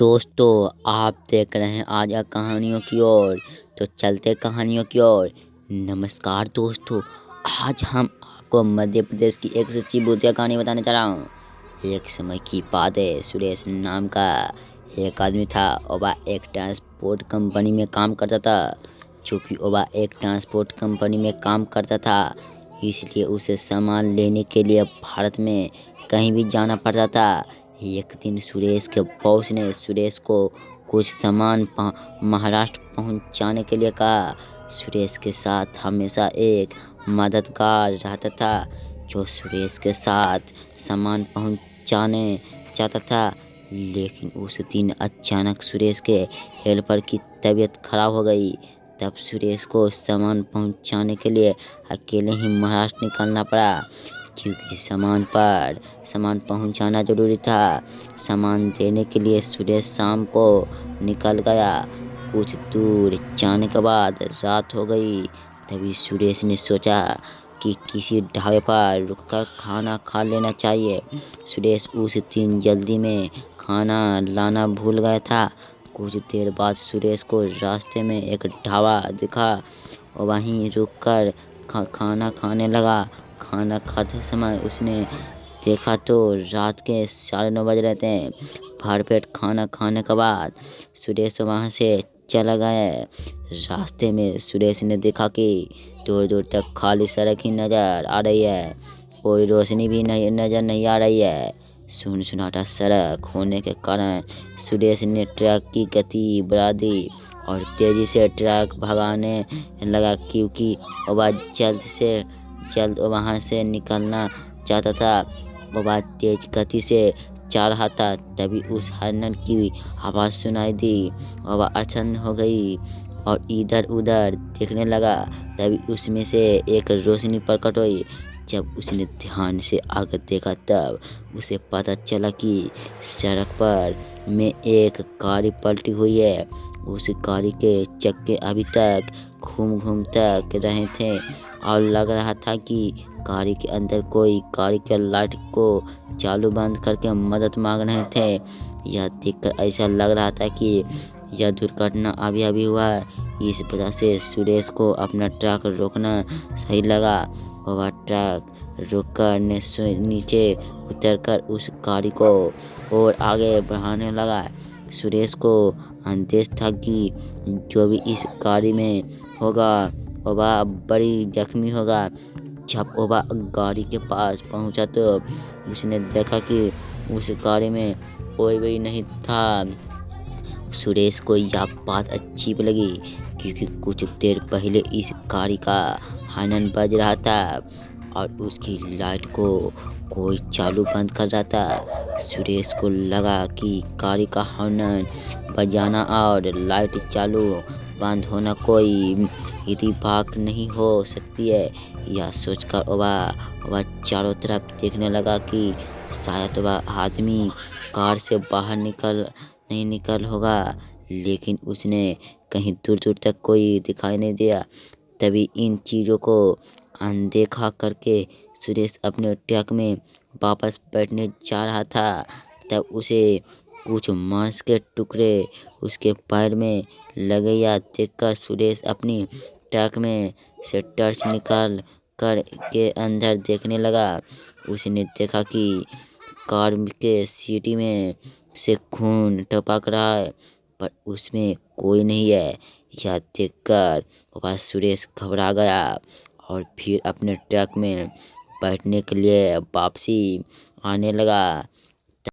दोस्तों, आप देख रहे हैं आजा कहानियों की ओर। तो चलते कहानियों की ओर। नमस्कार दोस्तों, आज हम आपको मध्य प्रदेश की एक सच्ची भूतिया कहानी बताने जा रहा हूँ। एक समय की बात है, सुरेश नाम का एक आदमी था। वह एक ट्रांसपोर्ट कंपनी में काम करता था। चूँकि वह एक ट्रांसपोर्ट कंपनी में काम करता था, इसलिए उसे सामान लेने के लिए भारत में कहीं भी जाना पड़ता था। एक दिन सुरेश के बॉस ने सुरेश को कुछ सामान महाराष्ट्र पहुंचाने के लिए कहा। सुरेश के साथ हमेशा एक मददगार रहता था, जो सुरेश के साथ सामान पहुंचाने जाता था। लेकिन उस दिन अचानक सुरेश के हेल्पर की तबीयत खराब हो गई। तब सुरेश को सामान पहुंचाने के लिए अकेले ही महाराष्ट्र निकलना पड़ा, क्योंकि सामान पहुंचाना जरूरी था। सामान देने के लिए सुरेश शाम को निकल गया। कुछ दूर जाने के बाद रात हो गई। तभी सुरेश ने सोचा कि किसी ढाबे पर रुककर खाना खा लेना चाहिए। सुरेश उस दिन जल्दी में खाना लाना भूल गया था। कुछ देर बाद सुरेश को रास्ते में एक ढाबा दिखा। वहीं रुककर खाना खाने लगा। खाना खाते समय उसने देखा तो रात के 9:30 बज रहे थे। भरपेट खाना खाने के बाद सुरेश वहाँ से चला गया। रास्ते में सुरेश ने देखा कि दूर दूर तक खाली सड़क ही नज़र आ रही है, कोई रोशनी भी नज़र नहीं आ रही है। सुनसुनाटा सड़क होने के कारण सुरेश ने ट्रक की गति बढ़ा दी और तेज़ी से ट्रक भगाने लगा, क्योंकि वह जल्द से जल्द वहाँ से निकलना चाहता था। वह तेज गति से जा रहा था। तभी उस हॉर्न की आवाज़ सुनाई दी। वह अचंभ हो गई और इधर उधर देखने लगा। तभी उसमें से एक रोशनी प्रकट हुई। जब उसने ध्यान से आगे देखा, तब उसे पता चला कि सड़क पर में एक गाड़ी पलटी हुई है। उस गाड़ी के चक्के अभी तक घूम तक रहे थे और लग रहा था कि गाड़ी के अंदर कोई गाड़ी के लाइट को चालू बंद करके मदद मांग रहे थे। यह देखकर ऐसा लग रहा था कि यह दुर्घटना अभी हुआ है। इस वजह से सुरेश को अपना ट्रक रोकना सही लगा। वह ट्रक रोककर नीचे उतरकर उस गाड़ी को और आगे बढ़ाने लगा। सुरेश को अंदेश था कि जो भी इस गाड़ी में होगा वह बड़ी जख्मी होगा। जब वह गाड़ी के पास पहुंचा तो उसने देखा कि उस गाड़ी में कोई भी नहीं था। सुरेश को यह बात अच्छी भी लगी, क्योंकि कुछ देर पहले इस गाड़ी का हॉर्न बज रहा था और उसकी लाइट को कोई चालू बंद कर रहा था। सुरेश को लगा कि गाड़ी का हॉर्न बजाना और लाइट चालू बंद होना कोई इत्तेफाक नहीं हो सकती है। यह सोचकर वह चारों तरफ देखने लगा कि शायद वह आदमी कार से बाहर नहीं निकल होगा। लेकिन उसने कहीं दूर दूर तक कोई दिखाई नहीं दिया। तभी इन चीज़ों को अनदेखा करके सुरेश अपने ट्रक में वापस बैठने जा रहा था। तब उसे कुछ मांस के टुकड़े उसके पैर में लगे। या देखकर सुरेश अपनी ट्रक में से टॉर्च निकाल कर के अंदर देखने लगा। उसने देखा कि कार के सीटी में से खून टपक रहा है, पर उसमें कोई नहीं है। यह देखकर वह सुरेश घबरा गया और फिर अपने ट्रक में बैठने के लिए वापसी आने लगा।